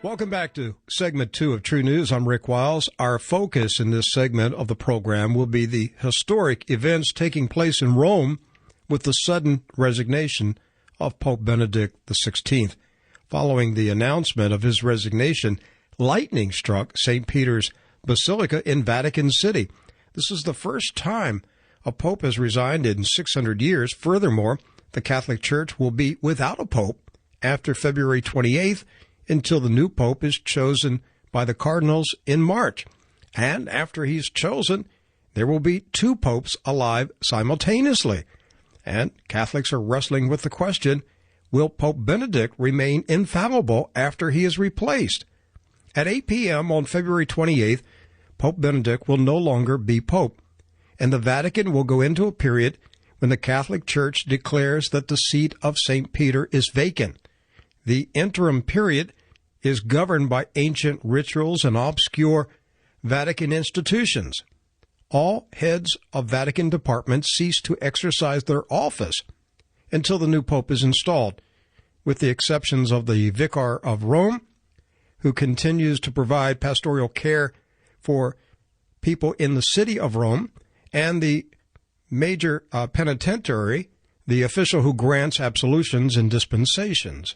Welcome back to segment 2 of True News. I'm Rick Wiles. Our focus in this segment of the program will be the historic events taking place in Rome with the sudden resignation of Pope Benedict XVI. Following the announcement of his resignation, lightning struck St. Peter's Basilica in Vatican City. This is the first time a pope has resigned in 600 years. Furthermore, the Catholic Church will be without a pope after February 28th until the new pope is chosen by the cardinals in March. And after he's chosen, there will be 2 popes alive simultaneously. And Catholics are wrestling with the question, will Pope Benedict remain infallible after he is replaced? At 8 p.m. on February 28th, Pope Benedict will no longer be pope, and the Vatican will go into a period when the Catholic Church declares that the seat of St. Peter is vacant. The interim period is governed by ancient rituals and obscure Vatican institutions. All heads of Vatican departments cease to exercise their office until the new pope is installed, with the exceptions of the Vicar of Rome, who continues to provide pastoral care for people in the city of Rome, and the major penitentiary, the official who grants absolutions and dispensations.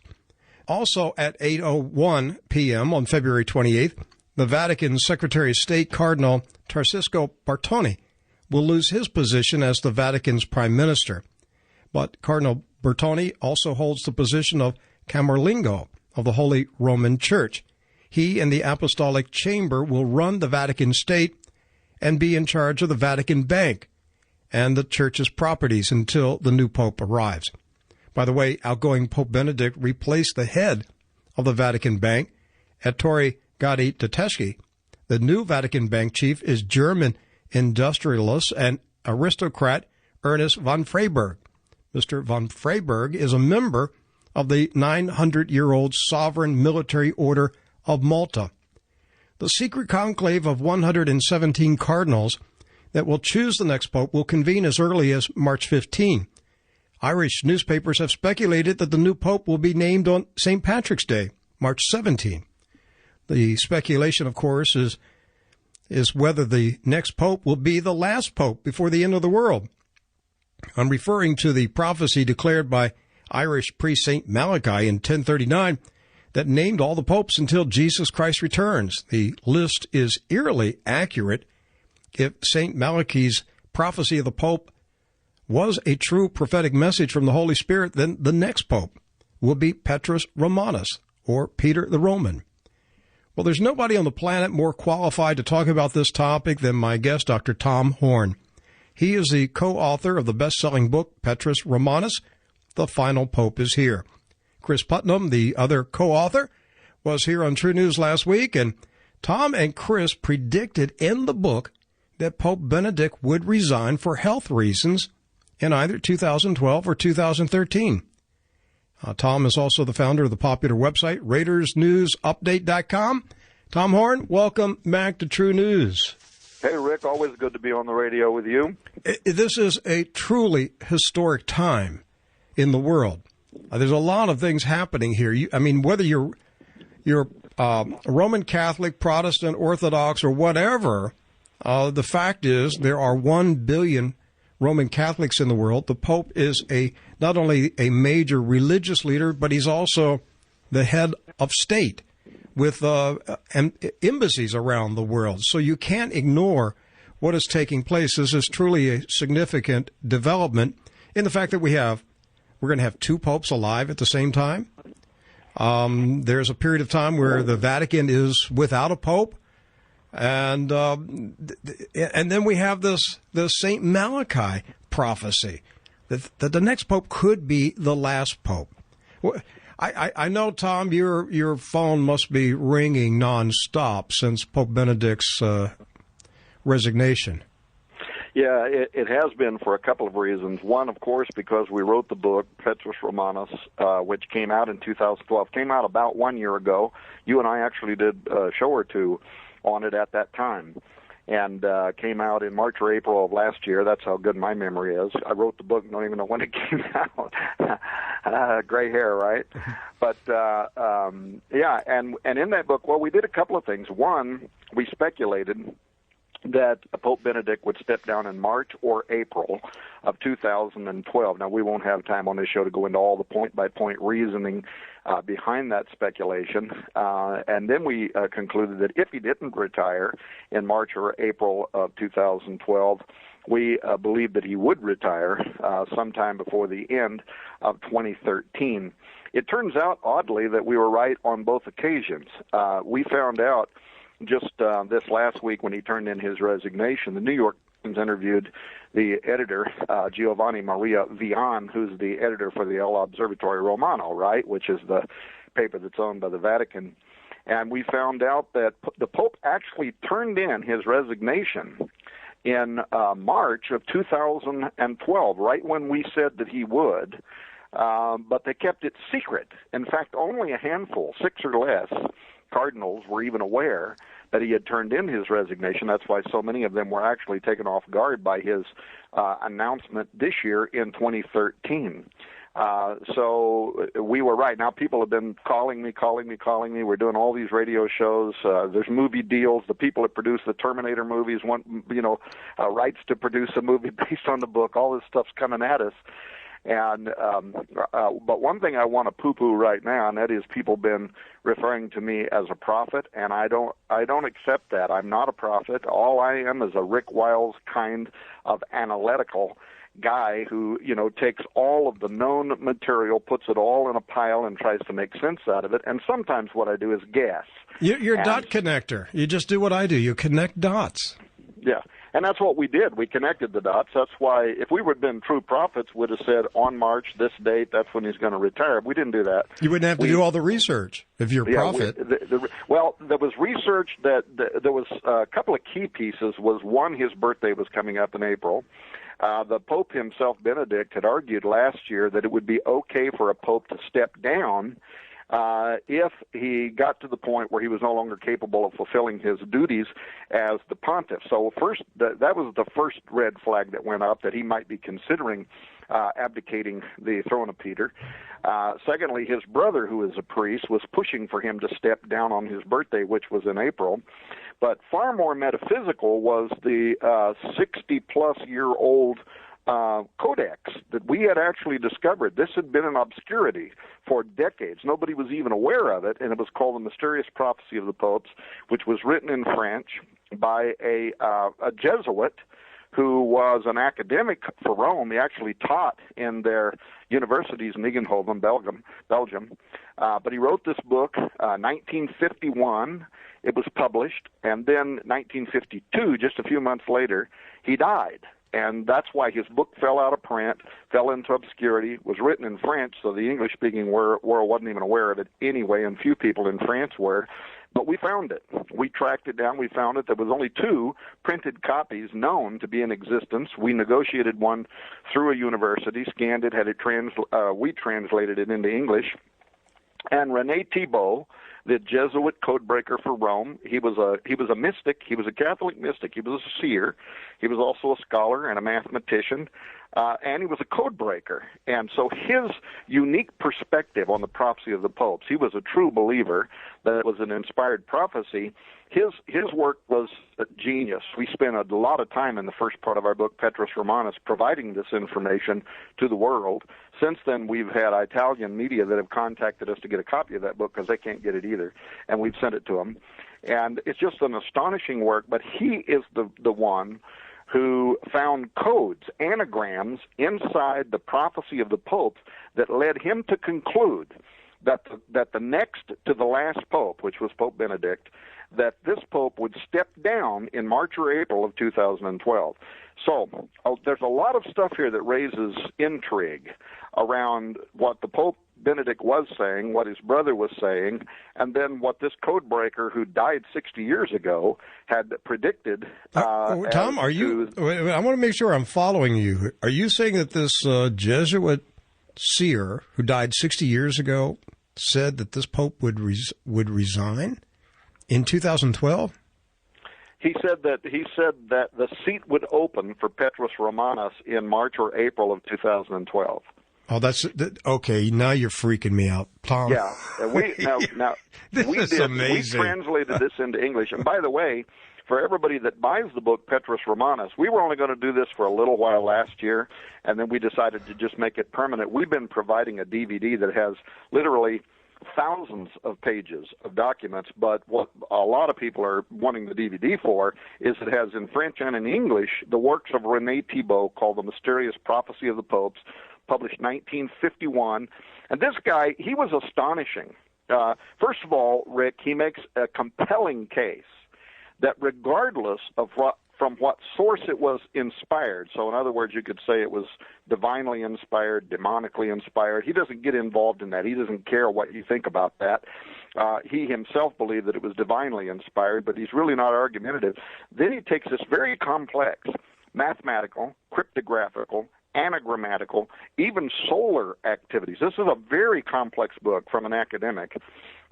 Also at 8:01 p.m. on February 28th, the Vatican Secretary of State, Cardinal Tarcisco Bertone, will lose his position as the Vatican's prime minister. But Cardinal Bertone also holds the position of Camerlengo of the Holy Roman Church. He and the Apostolic Chamber will run the Vatican State and be in charge of the Vatican Bank and the Church's properties until the new pope arrives. By the way, outgoing Pope Benedict replaced the head of the Vatican Bank, Ettore Gatti Tedeschi. The new Vatican Bank chief is German industrialist and aristocrat Ernest von Freyberg. Mr. von Freyberg is a member of the 900-year-old Sovereign Military Order of Malta. The secret conclave of 117 cardinals that will choose the next pope will convene as early as March 15. Irish newspapers have speculated that the new pope will be named on St. Patrick's Day, March 17. The speculation, of course, is whether the next pope will be the last pope before the end of the world. I'm referring to the prophecy declared by Irish priest St. Malachi in 1039 that named all the popes until Jesus Christ returns. The list is eerily accurate. If St. Malachi's prophecy of the pope was a true prophetic message from the Holy Spirit, then the next pope will be Petrus Romanus, or Peter the Roman. Well, there's nobody on the planet more qualified to talk about this topic than my guest, Dr. Tom Horn. He is the co-author of the best-selling book, Petrus Romanus, The Final Pope is Here. Chris Putnam, the other co-author, was here on True News last week, and Tom and Chris predicted in the book that Pope Benedict would resign for health reasons in either 2012 or 2013. Tom is also the founder of the popular website, RaidersNewsUpdate.com. Tom Horn, welcome back to True News. Hey, Rick, always good to be on the radio with you. This is a truly historic time in the world. There's a lot of things happening here. Whether you're Roman Catholic, Protestant, Orthodox, or whatever, the fact is there are 1 billion Roman Catholics in the world. The Pope is not only a major religious leader, but he's also the head of state with embassies around the world. So you can't ignore what is taking place. This is truly a significant development in the fact that we're going to have 2 popes alive at the same time. There's a period of time where the Vatican is without a pope. And then we have this St. Malachi prophecy that the next pope could be the last pope. I know, Tom, your phone must be ringing nonstop since Pope Benedict's resignation. Yeah, it has been for a couple of reasons. One, of course, because we wrote the book, Petrus Romanus, which came out in 2012. Came out about 1 year ago. You and I actually did a show or two on it at that time, and came out in March or April of last year. That's how good my memory is. I wrote the book, don't even know when it came out. Gray hair, right? But yeah, and in that book, well, we did a couple of things. One, we speculated that Pope Benedict would step down in March or April of 2012. Now, we won't have time on this show to go into all the point-by-point reasoning behind that speculation. And then we concluded that if he didn't retire in March or April of 2012, we believed that he would retire sometime before the end of 2013. It turns out, oddly, that we were right on both occasions. We found out just this last week when he turned in his resignation, the New York Times interviewed the editor, Giovanni Maria Vian, who's the editor for the El Observatorio Romano, right, which is the paper that's owned by the Vatican. And we found out that the Pope actually turned in his resignation in March of 2012, right when we said that he would, but they kept it secret. In fact, only a handful, 6 or less, cardinals were even aware that he had turned in his resignation. That's why so many of them were actually taken off guard by his announcement this year in 2013. So we were right. Now people have been calling me. We're doing all these radio shows. There's movie deals. The people that produce the Terminator movies want, rights to produce a movie based on the book. All this stuff's coming at us. And but one thing I want to poo-poo right now, and that is people been referring to me as a prophet, and I don't accept that. I'm not a prophet. All I am is a Rick Wiles kind of analytical guy who, takes all of the known material, puts it all in a pile, and tries to make sense out of it. And sometimes what I do is guess. You're a dot connector. You just do what I do. You connect dots. Yeah. And that's what we did. We connected the dots. That's why if we would have been true prophets, we'd have said on March, this date, that's when he's going to retire. We didn't do that. You wouldn't have to do all the research if you're a prophet. Well, there was research that there was a couple of key pieces. Was one, his birthday was coming up in April. The Pope himself, Benedict, had argued last year that it would be okay for a Pope to step down if he got to the point where he was no longer capable of fulfilling his duties as the pontiff. So first, that was the first red flag that went up, that he might be considering abdicating the throne of Peter. Secondly, his brother, who is a priest, was pushing for him to step down on his birthday, which was in April. But far more metaphysical was the 60-plus-year-old codex that we had actually discovered. This had been in obscurity for decades. Nobody was even aware of it, and it was called The Mysterious Prophecy of the Popes, which was written in French by a Jesuit who was an academic for Rome. He actually taught in their universities in Eindhoven, Belgium. But he wrote this book, 1951. It was published, and then 1952, just a few months later, he died. And that's why his book fell out of print, fell into obscurity, was written in French, so the English-speaking world wasn't even aware of it anyway, and few people in France were. But we found it. We tracked it down. We found it. There was only 2 printed copies known to be in existence. We negotiated one through a university, scanned it, had it we translated it into English. And René Thibault, the Jesuit codebreaker for Rome, he was a mystic. He was a Catholic mystic. He was a seer. He was also a scholar and a mathematician, and he was a codebreaker. And so his unique perspective on the prophecy of the popes, he was a true believer that it was an inspired prophecy. His work was genius. We spent a lot of time in the first part of our book, Petrus Romanus, providing this information to the world. Since then, we've had Italian media that have contacted us to get a copy of that book because they can't get it either, and we've sent it to them. And it's just an astonishing work, but he is the one who found codes, anagrams, inside the prophecy of the popes that led him to conclude that the next to the last pope, which was Pope Benedict, that this pope would step down in March or April of 2012. So there's a lot of stuff here that raises intrigue around what the Pope Benedict was saying, what his brother was saying, and then what this codebreaker who died 60 years ago had predicted. Tom, I want to make sure I'm following you. Are you saying that this Jesuit seer who died 60 years ago said that this pope would resign in 2012? He said that the seat would open for Petrus Romanus in March or April of 2012. Oh, okay. Now you're freaking me out, Tom. Yeah, and we amazing. We translated this into English, and by the way, for everybody that buys the book Petrus Romanus, we were only going to do this for a little while last year, and then we decided to just make it permanent. We've been providing a DVD that has literally thousands of pages of documents, but what a lot of people are wanting the DVD for is it has in French and in English the works of René Thibault called The Mysterious Prophecy of the Popes, published 1951. And this guy, he was astonishing. First of all, Rick, he makes a compelling case that regardless of from what source it was inspired, so in other words, you could say it was divinely inspired, demonically inspired. He doesn't get involved in that. He doesn't care what you think about that. He himself believed that it was divinely inspired, but he's really not argumentative. Then he takes this very complex mathematical, cryptographical, anagrammatical, even solar activities. This is a very complex book from an academic,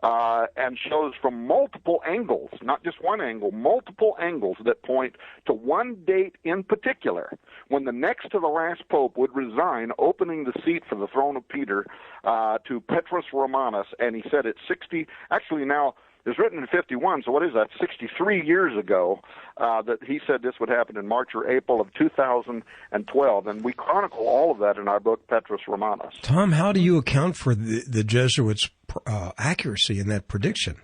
and shows from multiple angles, not just one angle, multiple angles that point to one date in particular, when the next to the last pope would resign, opening the seat for the throne of Peter to Petrus Romanus, and he said it's 60, actually now, it's written in 51, so what is that, 63 years ago, that he said this would happen in March or April of 2012, and we chronicle all of that in our book, Petrus Romanus. Tom, how do you account for the Jesuits' accuracy in that prediction?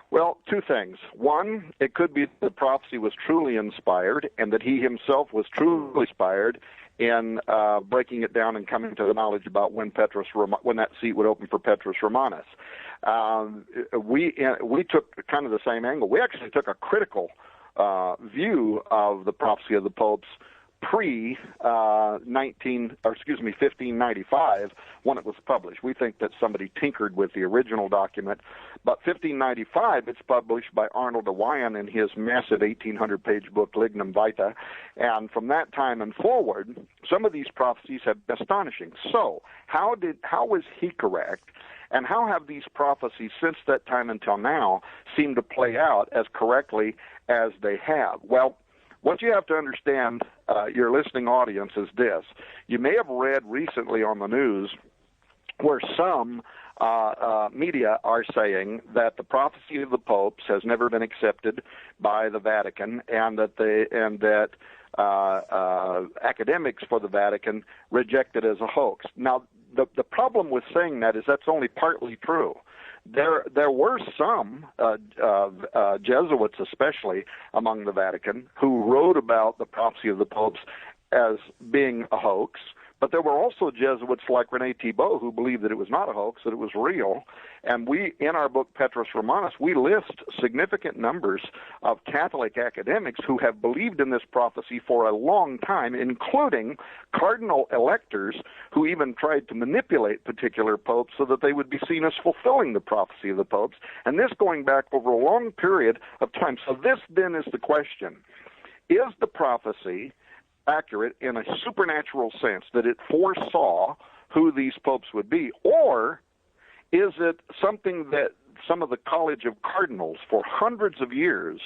Well, two things. One, it could be the prophecy was truly inspired, and that he himself was truly inspired in breaking it down and coming to the knowledge about when that seat would open for Petrus Romanus. We took kind of the same angle. We actually took a critical view of the prophecy of the popes pre-1595 when it was published. We think that somebody tinkered with the original document, but 1595 it's published by Arnold de Wyan in his massive 1,800-page book Lignum Vitae, and from that time and forward, some of these prophecies have been astonishing. So, how was he correct? And how have these prophecies since that time until now seemed to play out as correctly as they have? Well, what you have to understand, your listening audience, is this. You may have read recently on the news where some media are saying that the prophecy of the popes has never been accepted by the Vatican, and that academics for the Vatican reject it as a hoax. Now, the problem with saying that is that's only partly true. There were some Jesuits, especially among the Vatican, who wrote about the prophecy of the popes as being a hoax. But there were also Jesuits like René Thibault who believed that it was not a hoax, that it was real. And we, in our book Petrus Romanus, we list significant numbers of Catholic academics who have believed in this prophecy for a long time, including cardinal electors who even tried to manipulate particular popes so that they would be seen as fulfilling the prophecy of the popes. And this going back over a long period of time. So this then is the question. Is the prophecy accurate in a supernatural sense, that it foresaw who these popes would be, or is it something that some of the College of Cardinals for hundreds of years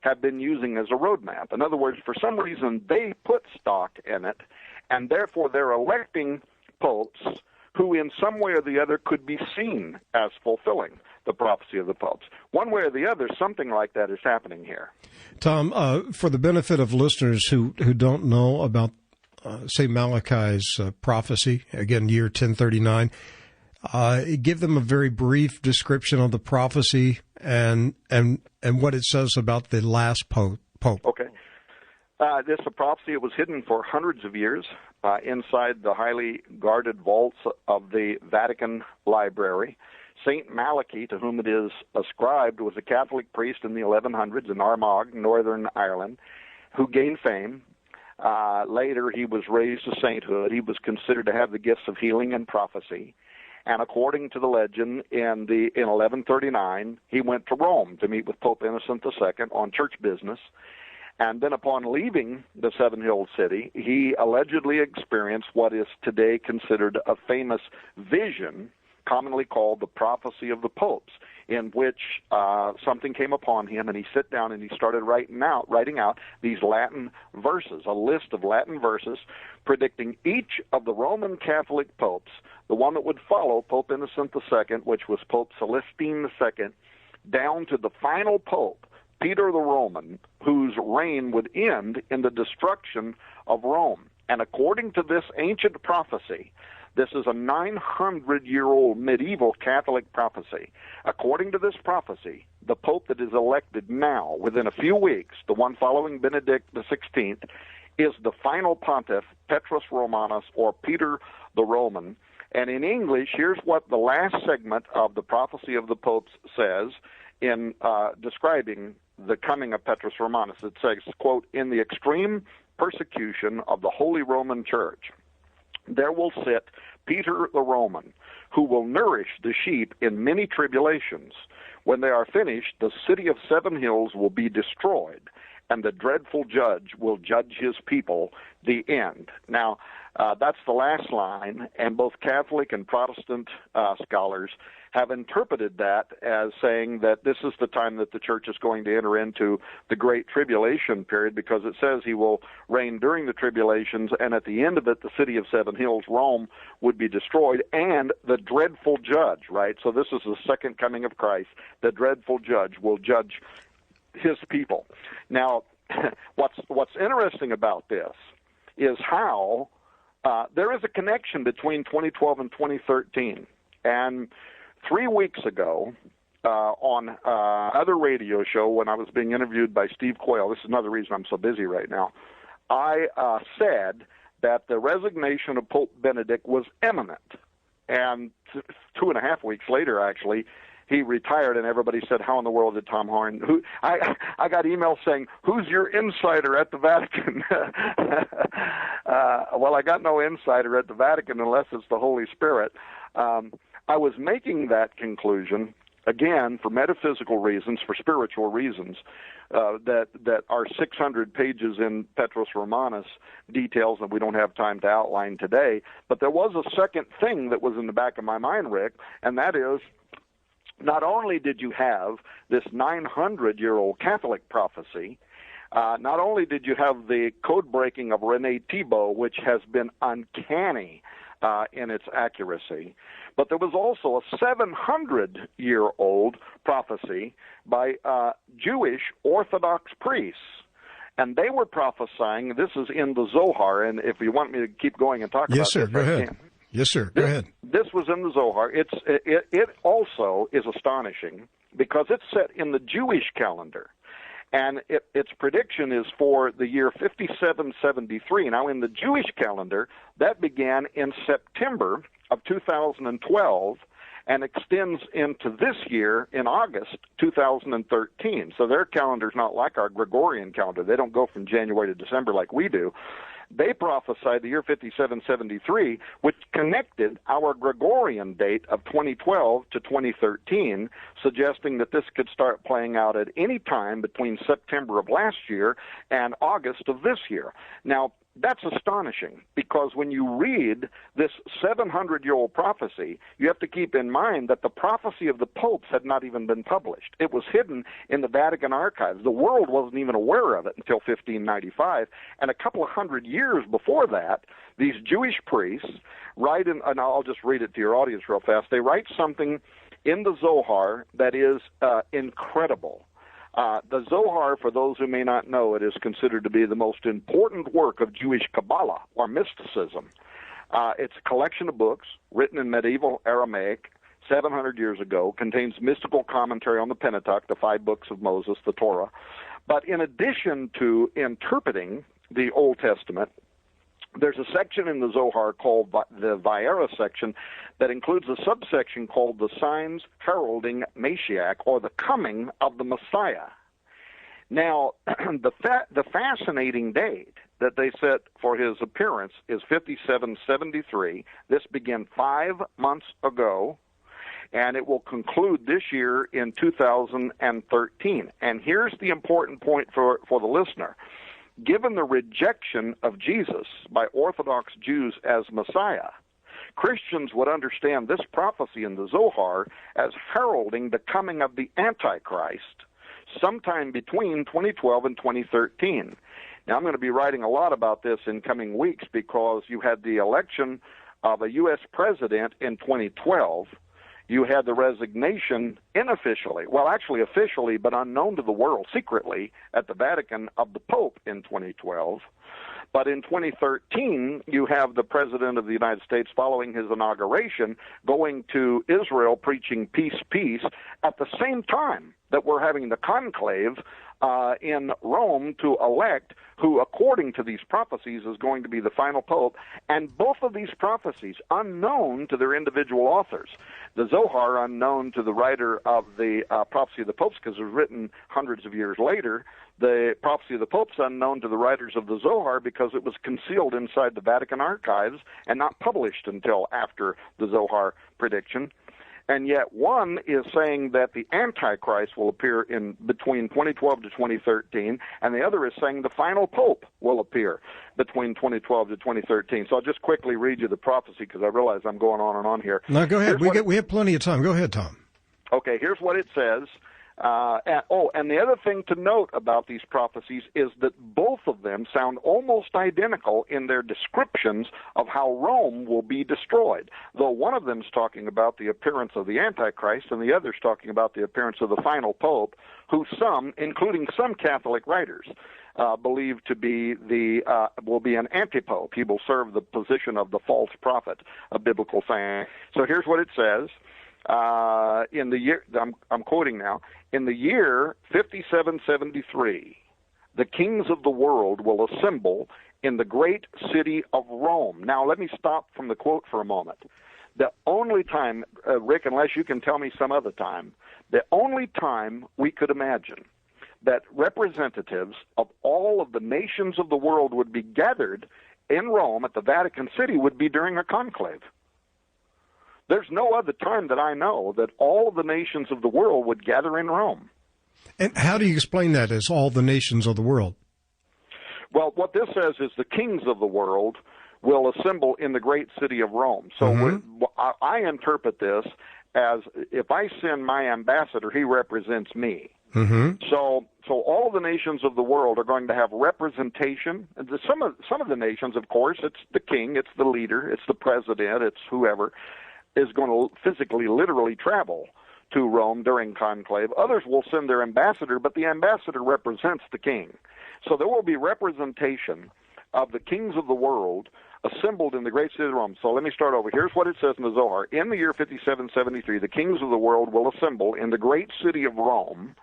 have been using as a roadmap? In other words, for some reason they put stock in it, and therefore they're electing popes who in some way or the other could be seen as fulfilling the prophecy of the popes. One way or the other, something like that is happening here. Tom, for the benefit of listeners who don't know about, say, Malachi's prophecy, again, year 1039, give them a very brief description of the prophecy and what it says about the last pope. Okay. This is a prophecy. It was hidden for hundreds of years inside the highly guarded vaults of the Vatican Library. Saint Malachi, to whom it is ascribed, was a Catholic priest in the 1100s in Armagh, Northern Ireland, who gained fame. Later, he was raised to sainthood. He was considered to have the gifts of healing and prophecy. And according to the legend, in 1139, he went to Rome to meet with Pope Innocent II on church business. And then upon leaving the Seven-Hilled City, he allegedly experienced what is today considered a famous vision, commonly called the prophecy of the popes. in which something came upon him, and he sat down and he started writing out these Latin verses, a list of Latin verses predicting each of the Roman Catholic popes, the one that would follow Pope Innocent II, which was Pope Celestine II, down to the final pope, Peter the Roman, whose reign would end in the destruction of Rome. And according to this ancient prophecy, this is a 900-year-old medieval Catholic prophecy. According to this prophecy, the pope that is elected now, within a few weeks, the one following Benedict XVI, is the final pontiff, Petrus Romanus, or Peter the Roman. And in English, here's what the last segment of the prophecy of the popes says in describing the coming of Petrus Romanus. It says, quote, "In the extreme persecution of the Holy Roman Church, there will sit Peter the Roman, who will nourish the sheep in many tribulations. When they are finished, the city of 7 hills will be destroyed, and the dreadful judge will judge his people, the end." Now, that's the last line, and both Catholic and Protestant scholars have interpreted that as saying that this is the time that the church is going to enter into the Great Tribulation period, because it says he will reign during the tribulations, and at the end of it, the city of 7 hills, Rome, would be destroyed, and the dreadful judge, right? So this is the second coming of Christ. The dreadful judge will judge his people. Now, what's interesting about this is how there is a connection between 2012 and 2013. And 3 weeks ago, on other radio show, when I was being interviewed by Steve Quayle, this is another reason I'm so busy right now, I said that the resignation of Pope Benedict was imminent. And 2.5 weeks later, actually, he retired, and everybody said, "How in the world did Tom Horn?" I got emails saying, "Who's your insider at the Vatican?" Well, I got no insider at the Vatican unless it's the Holy Spirit. I was making that conclusion, again, for metaphysical reasons, for spiritual reasons, that our 600 pages in Petrus Romanus details that we don't have time to outline today. But there was a second thing that was in the back of my mind, Rick, and that is, not only did you have this 900-year-old Catholic prophecy, not only did you have the code breaking of René Thibault, which has been uncanny in its accuracy, but there was also a 700-year-old prophecy by Jewish Orthodox priests. And they were prophesying, this is in the Zohar, and if you want me to keep going and talk about this, go ahead. Yes, sir. Go ahead. This was in the Zohar. It also is astonishing because it's set in the Jewish calendar, and its prediction is for the year 5773. Now, in the Jewish calendar, that began in September of 2012 and extends into this year in August 2013. So their calendar's not like our Gregorian calendar. They don't go from January to December like we do. They prophesied the year 5773, which connected our Gregorian date of 2012 to 2013, suggesting that this could start playing out at any time between September of last year and August of this year. Now, that's astonishing, because when you read this 700-year-old prophecy, you have to keep in mind that the prophecy of the popes had not even been published. It was hidden in the Vatican archives. The world wasn't even aware of it until 1595, and a couple of hundred years before that, these Jewish priests write in, and I'll just read it to your audience real fast, they write something in the Zohar that is incredible. The Zohar, for those who may not know, it is considered to be the most important work of Jewish Kabbalah, or mysticism. It's a collection of books written in medieval Aramaic 700 years ago, contains mystical commentary on the Pentateuch, the 5 books of Moses, the Torah. But in addition to interpreting the Old Testament, there's a section in the Zohar called the Vayera section that includes a subsection called the Signs Heralding Mashiach, or the Coming of the Messiah. Now, the fascinating date that they set for his appearance is 5773. This began 5 months ago, and it will conclude this year in 2013. And here's the important point for the listener. Given the rejection of Jesus by Orthodox Jews as Messiah, Christians would understand this prophecy in the Zohar as heralding the coming of the Antichrist sometime between 2012 and 2013. Now, I'm going to be writing a lot about this in coming weeks because you had the election of a U.S. president in 2012. You had the resignation unofficially, well, actually officially, but unknown to the world, secretly, at the Vatican of the Pope in 2012. But in 2013, you have the President of the United States, following his inauguration, going to Israel preaching peace, peace, at the same time that we're having the conclave in Rome to elect who, according to these prophecies, is going to be the final pope. And both of these prophecies, unknown to their individual authors. The Zohar, unknown to the writer of the Prophecy of the Popes, because it was written hundreds of years later. The Prophecy of the Popes, unknown to the writers of the Zohar, because it was concealed inside the Vatican archives and not published until after the Zohar prediction. And yet one is saying that the Antichrist will appear in between 2012 to 2013, and the other is saying the final pope will appear between 2012 to 2013. So I'll just quickly read you the prophecy because I realize I'm going on and on here. No, go ahead. We have plenty of time. Go ahead, Tom. Okay, here's what it says. And the other thing to note about these prophecies is that both of them sound almost identical in their descriptions of how Rome will be destroyed, though one of them is talking about the appearance of the Antichrist and the other is talking about the appearance of the final pope, who some, including some Catholic writers, believe to be will be an antipope. He will serve the position of the false prophet, a biblical thing. So here's what it says. In the year, I'm quoting now, in the year 5773, the kings of the world will assemble in the great city of Rome. Now, let me stop from the quote for a moment. The only time, Rick, unless you can tell me some other time, the only time we could imagine that representatives of all of the nations of the world would be gathered in Rome at the Vatican City would be during a conclave. There's no other time that I know that all of the nations of the world would gather in Rome. And how do you explain that as all the nations of the world? Well, what this says is the kings of the world will assemble in the great city of Rome. So I interpret this as if I send my ambassador, he represents me. So all of the nations of the world are going to have representation. Some of the nations, of course, it's the king, it's the leader, it's the president, it's whoever is going to physically, literally travel to Rome during conclave. Others will send their ambassador, but the ambassador represents the king. So there will be representation of the kings of the world assembled in the great city of Rome. So let me start over. Here's what it says in the Zohar. In the year 5773, the kings of the world will assemble in the great city of Rome,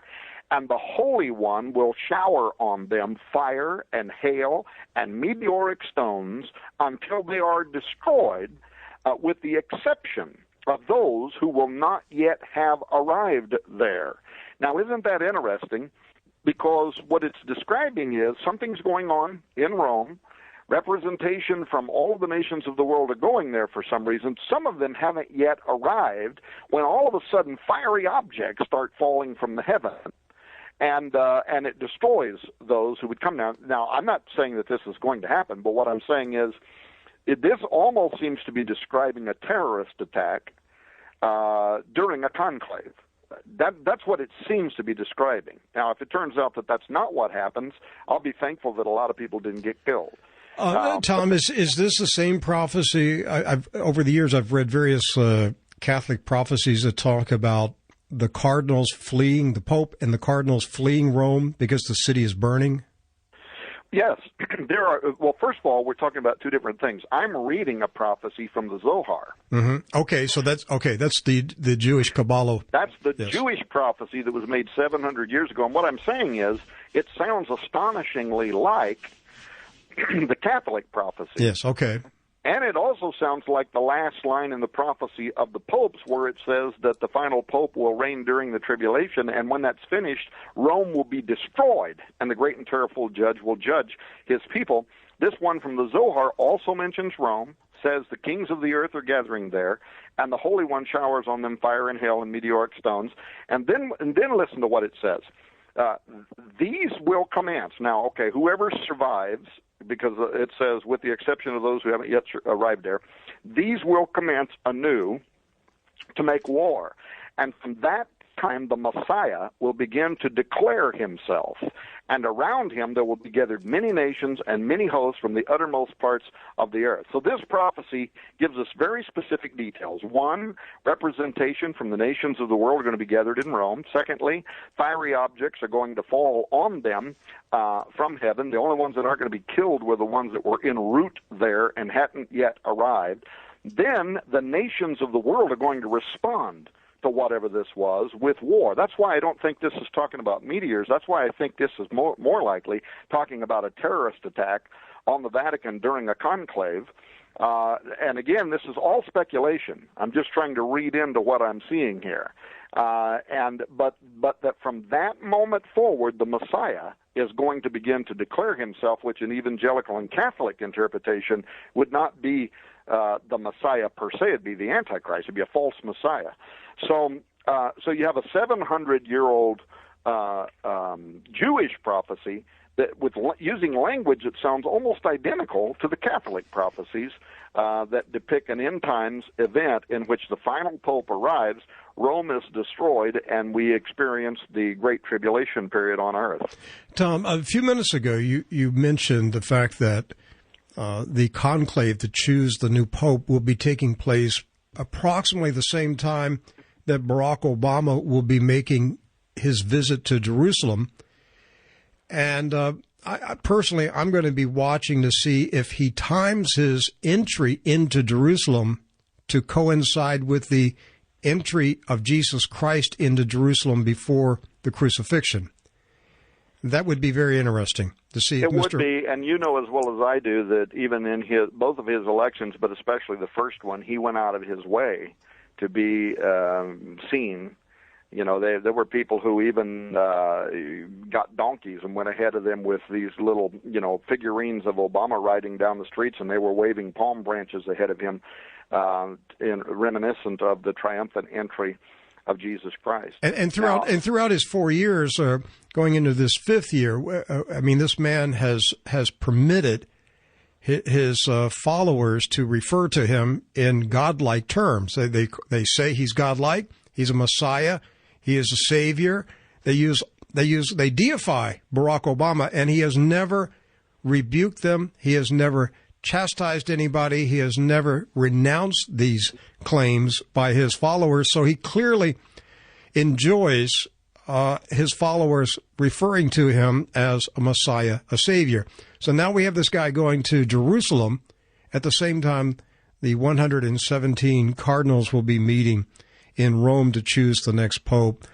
and the Holy One will shower on them fire and hail and meteoric stones until they are destroyed, with the exception of those who will not yet have arrived there. Now, isn't that interesting? Because what it's describing is something's going on in Rome. Representation from all of the nations of the world are going there for some reason. Some of them haven't yet arrived when all of a sudden fiery objects start falling from the heaven. And it destroys those who would come down. Now, I'm not saying that this is going to happen, but what I'm saying is this almost seems to be describing a terrorist attack during a conclave. That's what it seems to be describing. Now, if it turns out that that's not what happens, I'll be thankful that a lot of people didn't get killed. Tom, is this the same prophecy? Over the years, I've read various Catholic prophecies that talk about the cardinals fleeing, the Pope and the cardinals fleeing Rome because the city is burning. Yes, there are. Well, first of all, we're talking about two different things. I'm reading a prophecy from the Zohar. Okay, so that's the Jewish Kabbalah. That's the Jewish prophecy that was made 700 years ago. And what I'm saying is, it sounds astonishingly like the Catholic prophecy. Yes. Okay. And it also sounds like the last line in the prophecy of the popes, where it says that the final pope will reign during the tribulation, and when that's finished, Rome will be destroyed, and the great and terrible judge will judge his people. This one from the Zohar also mentions Rome, says the kings of the earth are gathering there, and the Holy One showers on them fire and hail and meteoric stones. And then listen to what it says. These will commence. Now, okay, whoever survives because it says, with the exception of those who haven't yet arrived there, these will commence anew to make war. And from that time, the Messiah will begin to declare himself. And around him there will be gathered many nations and many hosts from the uttermost parts of the earth. So this prophecy gives us very specific details. One, representation from the nations of the world are going to be gathered in Rome. Secondly, fiery objects are going to fall on them from heaven. The only ones that aren't going to be killed were the ones that were en route there and hadn't yet arrived. Then the nations of the world are going to respond to whatever this was with war. That's why I don't think this is talking about meteors. That's why I think this is more likely talking about a terrorist attack on the Vatican during a conclave. And again, this is all speculation. I'm just trying to read into what I'm seeing here. But that from that moment forward, the Messiah is going to begin to declare himself, which in evangelical and Catholic interpretation would not be the Messiah per se. It'd be the Antichrist. It'd be a false Messiah. So you have a 700-year-old Jewish prophecy that, using language that sounds almost identical to the Catholic prophecies that depict an end times event in which the final pope arrives, Rome is destroyed, and we experience the Great Tribulation period on earth. Tom, a few minutes ago, you mentioned the fact that the conclave to choose the new pope will be taking place approximately the same time that Barack Obama will be making his visit to Jerusalem. And I personally, I'm going to be watching to see if he times his entry into Jerusalem to coincide with the entry of Jesus Christ into Jerusalem before the crucifixion. That would be very interesting to see. It would be, and you know as well as I do that even in both of his elections, but especially the first one, he went out of his way to be seen. You know, there were people who even got donkeys and went ahead of them with these little, figurines of Obama riding down the streets, and they were waving palm branches ahead of him, reminiscent of the triumphant entry of Jesus Christ. And throughout his 4 years, going into this fifth year, this man has permitted his followers to refer to him in godlike terms. They say he's godlike, he's a Messiah, he is a savior. They deify Barack Obama, and he has never rebuked them. He has never chastised anybody. He has never renounced these claims by his followers. So he clearly enjoys his followers referring to him as a Messiah, a savior. So now we have this guy going to Jerusalem. At the same time, the 117 cardinals will be meeting in Rome to choose the next pope.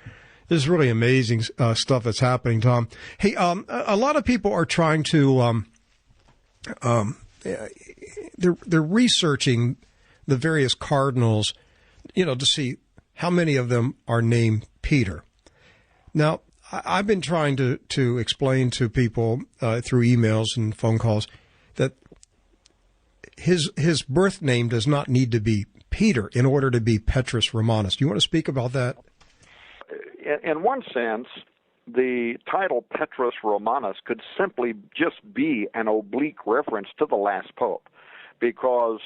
This is really amazing stuff that's happening, Tom. Hey, a lot of people are trying to they're researching the various cardinals, to see how many of them are named Peter. Now, I've been trying to explain to people through emails and phone calls that his birth name does not need to be Peter in order to be Petrus Romanus. Do you want to speak about that? In one sense, the title Petrus Romanus could simply just be an oblique reference to the last pope, because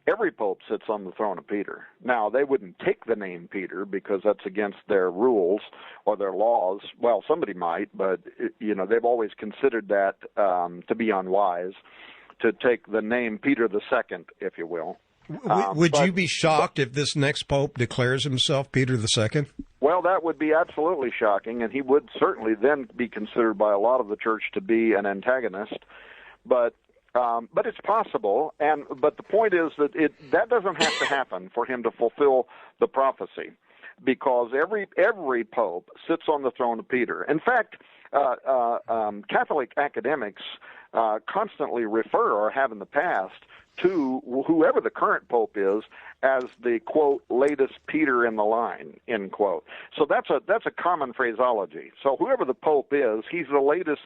every pope sits on the throne of Peter. Now, they wouldn't take the name Peter because that's against their rules or their laws. Well, somebody might, but they've always considered that to be unwise, to take the name Peter II, if you will. Would you be shocked if this next pope declares himself Peter II? Well, that would be absolutely shocking, and he would certainly then be considered by a lot of the church to be an antagonist. But it's possible, but the point is that that doesn't have to happen for him to fulfill the prophecy, because every pope sits on the throne of Peter. In fact, Catholic academics constantly refer, or have in the past, to whoever the current pope is as the, quote, latest Peter in the line, end quote. So that's a common phraseology. So whoever the pope is, he's the latest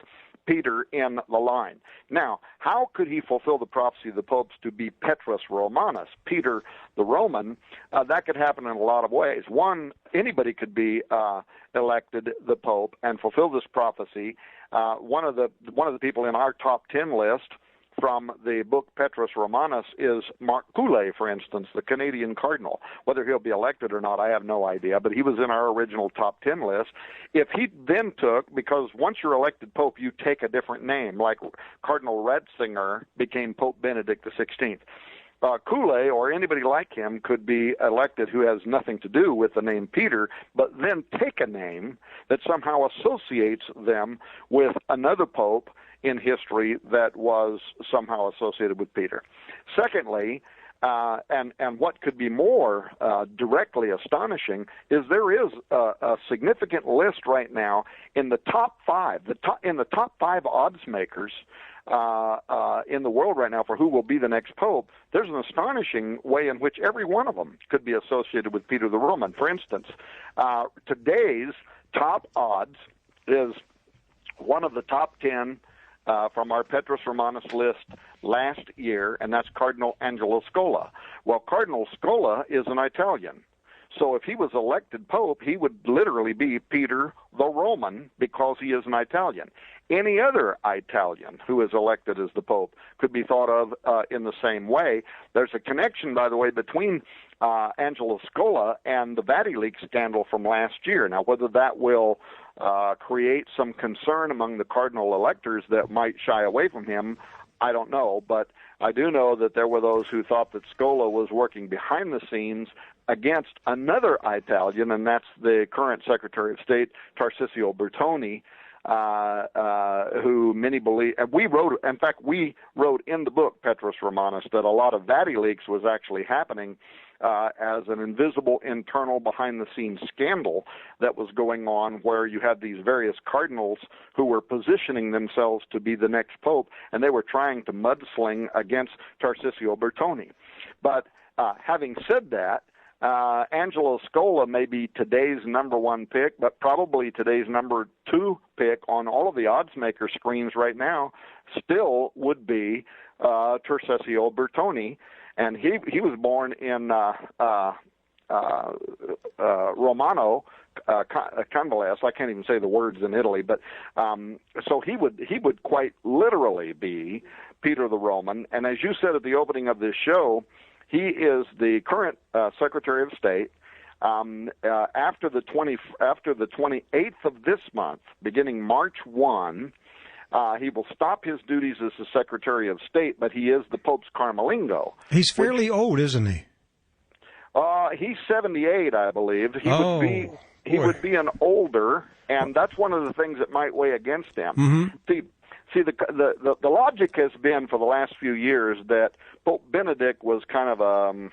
Peter in the line. Now, how could he fulfill the prophecy of the popes to be Petrus Romanus, Peter the Roman? That could happen in a lot of ways. One, anybody could be elected the pope and fulfill this prophecy. One of the people in our top 10 list from the book Petrus Romanus is Mark Cooley, for instance, the Canadian cardinal. Whether he'll be elected or not, I have no idea, but he was in our original top 10 list. If he then took, because once you're elected pope, you take a different name, like Cardinal Ratzinger became Pope Benedict XVI. Cooley or anybody like him could be elected who has nothing to do with the name Peter, but then take a name that somehow associates them with another pope in history that was somehow associated with Peter. Secondly, and what could be more directly astonishing is there is a significant list right now in the top five, in the top five odds makers in the world right now for who will be the next pope. There's an astonishing way in which every one of them could be associated with Peter the Roman. For instance, today's top odds is one of the top 10 from our Petrus Romanus list last year, and that's Cardinal Angelo Scola. Well, Cardinal Scola is an Italian. So if he was elected pope, he would literally be Peter the Roman because he is an Italian. Any other Italian who is elected as the pope could be thought of in the same way. There's a connection, by the way, between Angelo Scola and the VatiLeaks scandal from last year. Now, whether that will create some concern among the cardinal electors that might shy away from him, I don't know. But I do know that there were those who thought that Scola was working behind the scenes against another Italian, and that's the current Secretary of State, Tarcisio Bertoni, who many believe, and we wrote in the book Petrus Romanus that a lot of VatiLeaks was actually happening as an invisible internal behind-the-scenes scandal that was going on, where you had these various cardinals who were positioning themselves to be the next pope, and they were trying to mudsling against Tarcisio Bertoni. But having said that, Angelo Scola may be today's number one pick, but probably today's number two pick on all of the odds maker screens right now still would be Tarcisio Bertoni. And he was born in Romano Convalesce. I can't even say the words in Italy, but so he would quite literally be Peter the Roman. And as you said at the opening of this show, he is the current Secretary of State. After the 28th of this month, beginning March 1. He will stop his duties as the Secretary of State, but he is the Pope's Carmelingo. He's fairly old, isn't he? He's 78, I believe. He would be an older, and that's one of the things that might weigh against him. Mm-hmm. See, the logic has been for the last few years that Pope Benedict was kind of a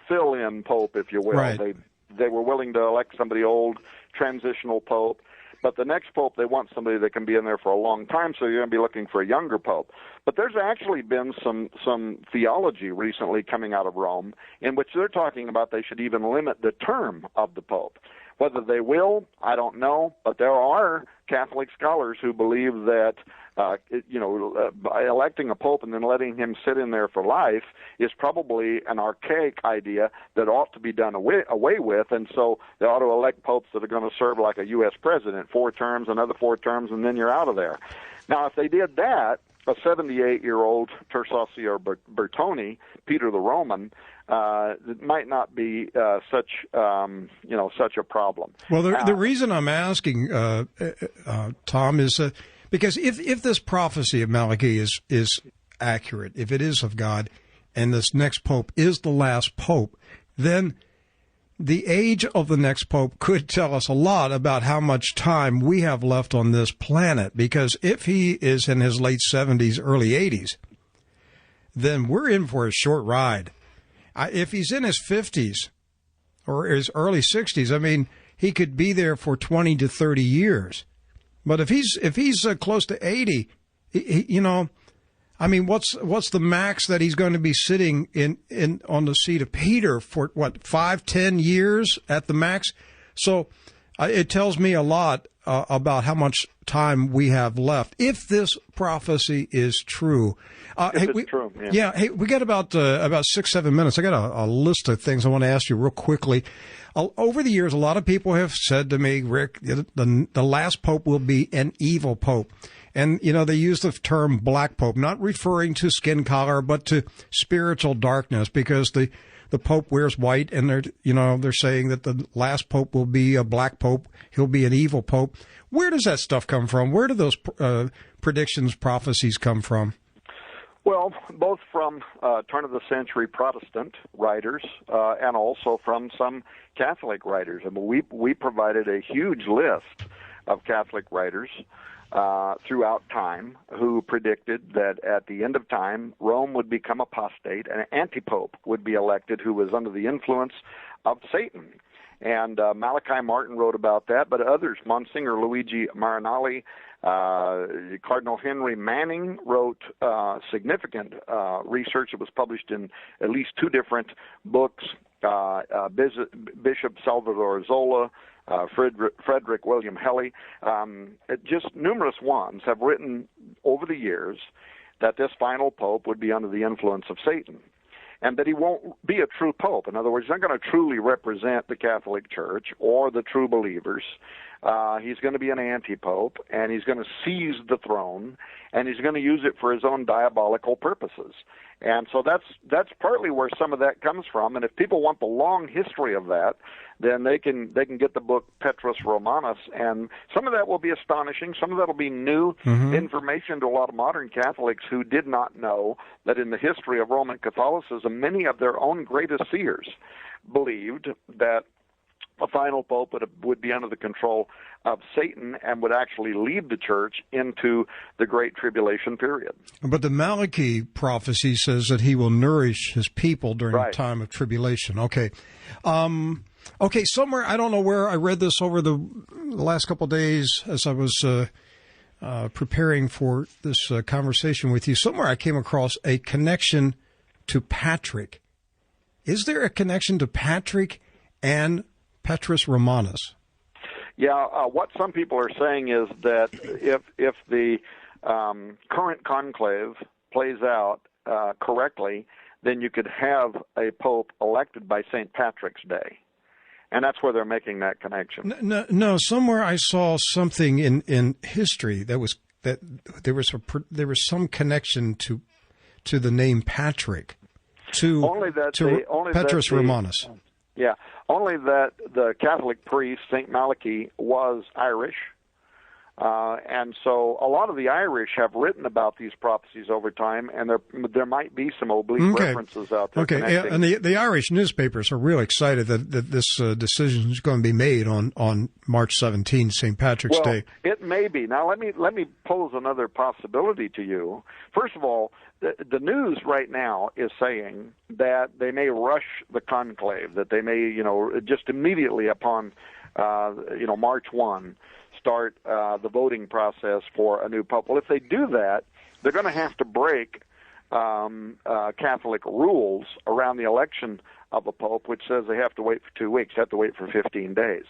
fill-in pope, if you will. Right. They were willing to elect somebody old, transitional pope. But the next pope, they want somebody that can be in there for a long time, so you're going to be looking for a younger pope. But there's actually been some theology recently coming out of Rome in which they're talking about they should even limit the term of the pope. Whether they will, I don't know, but there are Catholic scholars who believe that by electing a pope and then letting him sit in there for life is probably an archaic idea that ought to be done away with, and so they ought to elect popes that are going to serve like a U.S. president, 4 terms, another 4 terms, and then you're out of there. Now, if they did that, a 78-year-old Tarcisio Bertoni, Peter the Roman, it might not be such a problem. Well, the reason I'm asking, Tom, is because if this prophecy of Malachi is accurate, if it is of God, and this next pope is the last pope, then the age of the next pope could tell us a lot about how much time we have left on this planet. Because if he is in his late 70s, early 80s, then we're in for a short ride. If he's in his 50s or his early 60s, I mean, he could be there for 20 to 30 years. But if he's close to 80, I mean, what's the max that he's going to be sitting in on the seat of Peter for 5-10 years at the max? So it tells me a lot about how much time we have left if this prophecy is true. True, yeah. Hey, we got about 6-7 minutes. I got a list of things I want to ask you real quickly. Over the years, a lot of people have said to me, Rick, the last pope will be an evil pope. And, they use the term black pope, not referring to skin color, but to spiritual darkness, because the pope wears white, and they're saying that the last pope will be a black pope. He'll be an evil pope. Where does that stuff come from? Where do those predictions, prophecies come from? Well, both from turn-of-the-century Protestant writers and also from some Catholic writers. I mean, we provided a huge list of Catholic writers throughout time who predicted that at the end of time, Rome would become apostate and an antipope would be elected who was under the influence of Satan. And Malachi Martin wrote about that, but others, Monsignor Luigi Marinelli, Cardinal Henry Manning wrote significant research. It was published in at least 2 different books. Bishop Salvador Zola, Frederick William Helly, just numerous ones have written over the years that this final pope would be under the influence of Satan, and that he won't be a true pope. In other words, he's not going to truly represent the Catholic Church or the true believers. He's going to be an anti-pope, and he's going to seize the throne, and he's going to use it for his own diabolical purposes. And so that's partly where some of that comes from. And if people want the long history of that, then they can get the book Petrus Romanus, and some of that will be astonishing. Some of that will be new information to a lot of modern Catholics who did not know that in the history of Roman Catholicism, many of their own greatest seers believed that a final pope would be under the control of Satan and would actually lead the church into the Great Tribulation period. But the Malachi prophecy says that he will nourish his people during the time of tribulation. Okay. Somewhere, I don't know where, I read this over the last couple of days as I was preparing for this conversation with you. Somewhere I came across a connection to Patrick. Is there a connection to Patrick and Petrus Romanus? Yeah, what some people are saying is that if the current conclave plays out correctly, then you could have a pope elected by St. Patrick's Day. And that's where they're making that connection. No, somewhere I saw something in history that there was some connection to the name Patrick, to Petrus Romanus. Yeah, only that the Catholic priest, St. Malachi, was Irish. And so a lot of the Irish have written about these prophecies over time, and there might be some oblique references out there. Okay, yeah, and the Irish newspapers are real excited that this decision is going to be made on March 17, St. Patrick's Day. It may be. Now, let me pose another possibility to you. First of all, the news right now is saying that they may rush the conclave, that they may, just immediately upon, March 1, start the voting process for a new pope. Well, if they do that, they're going to have to break Catholic rules around the election of a pope, which says they have to wait for 2 weeks, have to wait for 15 days.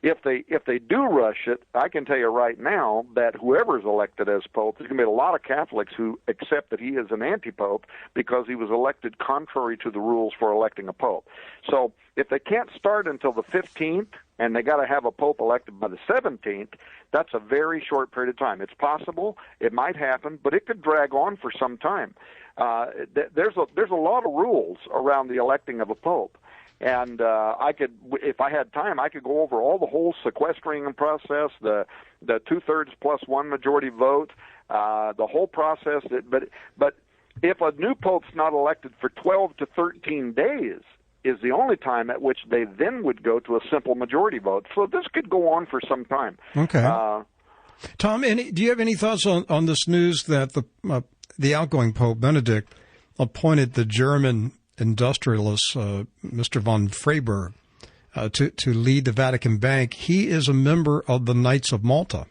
If they do rush it, I can tell you right now that whoever's elected as pope, there's going to be a lot of Catholics who accept that he is an anti-pope because he was elected contrary to the rules for electing a pope. So if they can't start until the 15th, and they got to have a pope elected by the 17th, that's a very short period of time. It's possible, it might happen, but it could drag on for some time. There's a lot of rules around the electing of a pope, and I could, if I had time, I could go over all the whole sequestering process, the 2/3 plus 1 majority vote, the whole process. But if a new pope's not elected for 12 to 13 days, is the only time at which they then would go to a simple majority vote. So this could go on for some time. Okay. Tom, do you have any thoughts on this news that the outgoing Pope Benedict appointed the German industrialist Mr. von Freiberg to lead the Vatican Bank? He is a member of the Knights of Malta.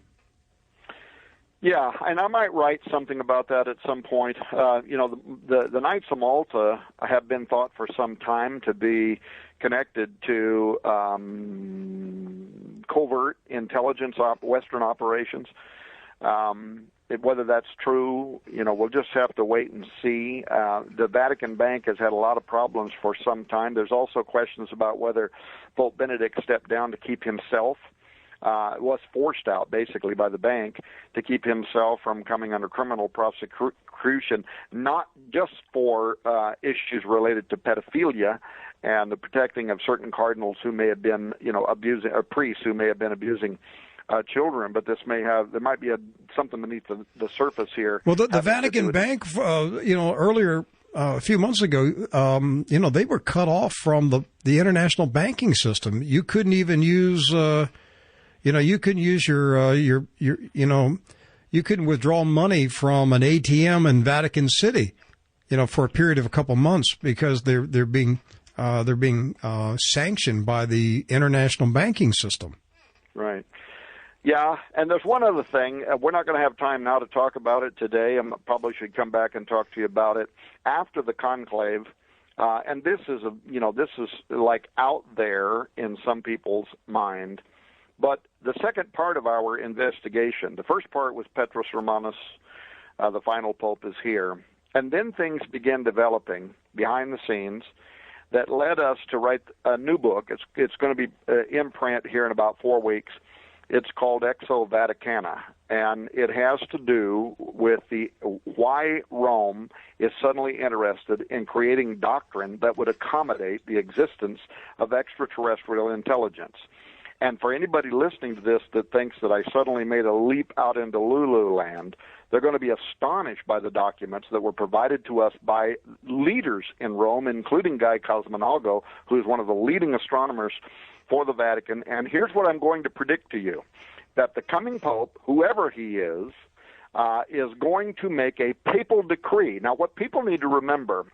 Yeah, and I might write something about that at some point. The Knights of Malta have been thought for some time to be connected to covert intelligence Western operations. Whether that's true, we'll just have to wait and see. The Vatican Bank has had a lot of problems for some time. There's also questions about whether Pope Benedict stepped down to keep himself was forced out basically by the bank to keep himself from coming under criminal prosecution, not just for issues related to pedophilia and the protecting of certain cardinals who may have been, abusing, or priests who may have been abusing children, but there might be something beneath the surface here. Well, the Vatican Bank, earlier, a few months ago, they were cut off from the international banking system. You couldn't even use, you couldn't use you couldn't withdraw money from an ATM in Vatican City, for a period of a couple months because they're being sanctioned by the international banking system. Right. Yeah, and there's one other thing. We're not going to have time now to talk about it today. I probably should come back and talk to you about it after the conclave. And this is like out there in some people's mind. But the second part of our investigation, the first part was Petrus Romanus, the final pope is here. And then things began developing behind the scenes that led us to write a new book. It's going to be in print here in about 4 weeks. It's called Exo Vaticana, and it has to do with why Rome is suddenly interested in creating doctrine that would accommodate the existence of extraterrestrial intelligence. And for anybody listening to this that thinks that I suddenly made a leap out into Lulu land, they're going to be astonished by the documents that were provided to us by leaders in Rome, including Guy Cosmonalgo, who is one of the leading astronomers for the Vatican. And here's what I'm going to predict to you, that the coming pope, whoever he is going to make a papal decree. Now, what people need to remember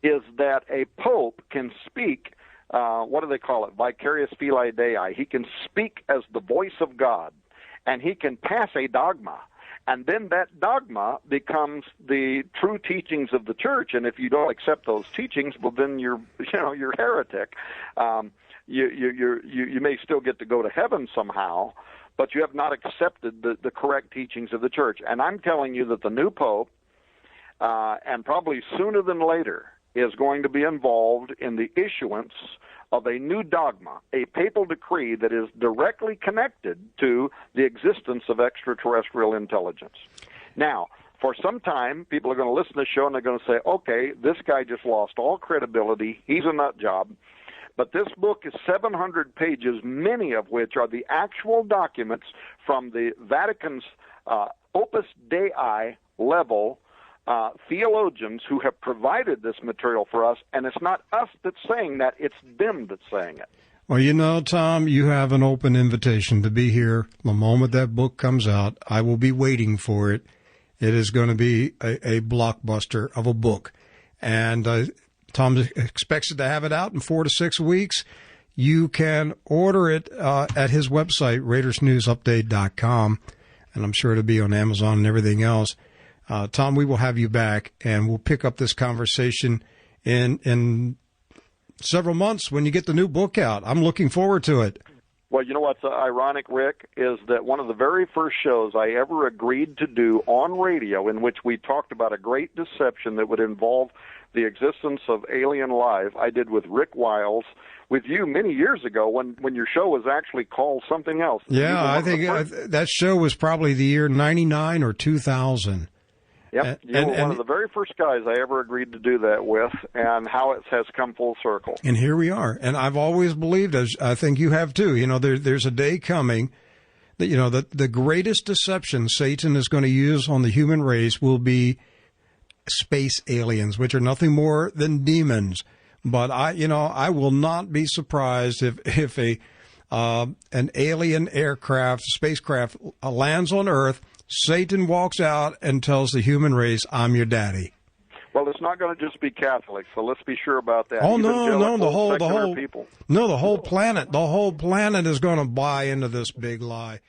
is that a pope can speak, what do they call it, vicarious filii Dei. He can speak as the voice of God, and he can pass a dogma. And then that dogma becomes the true teachings of the church. And if you don't accept those teachings, well, then you're heretic. You may still get to go to heaven somehow, but you have not accepted the correct teachings of the church. And I'm telling you that the new pope, and probably sooner than later, is going to be involved in the issuance of a new dogma, a papal decree that is directly connected to the existence of extraterrestrial intelligence. Now, for some time, people are going to listen to the show and they're going to say, okay, this guy just lost all credibility. He's a nut job. But this book is 700 pages, many of which are the actual documents from the Vatican's Opus Dei level theologians who have provided this material for us, and it's not us that's saying that, it's them that's saying it. Well, Tom, you have an open invitation to be here the moment that book comes out. I will be waiting for it. It is going to be a blockbuster of a book. And Tom expects to have it out in 4 to 6 weeks. You can order it at his website, RaidersNewsUpdate.com, and I'm sure it'll be on Amazon and everything else. Tom, we will have you back, and we'll pick up this conversation in several months when you get the new book out. I'm looking forward to it. Well, you know what's ironic, Rick, is that one of the very first shows I ever agreed to do on radio in which we talked about a great deception that would involve the existence of alien life, I did with Rick Wiles, with you many years ago when your show was actually called something else. Yeah, I think that show was probably the year 99 or 2000. Yep, you were one of the very first guys I ever agreed to do that with, and how it has come full circle. And here we are. And I've always believed, as I think you have too, there's a day coming that, the greatest deception Satan is going to use on the human race will be space aliens, which are nothing more than demons. But I will not be surprised if an alien spacecraft lands on Earth. Satan walks out and tells the human race, "I'm your daddy." Well, it's not going to just be Catholics, so let's be sure about that. Oh, no, the whole people. No, the whole planet is going to buy into this big lie.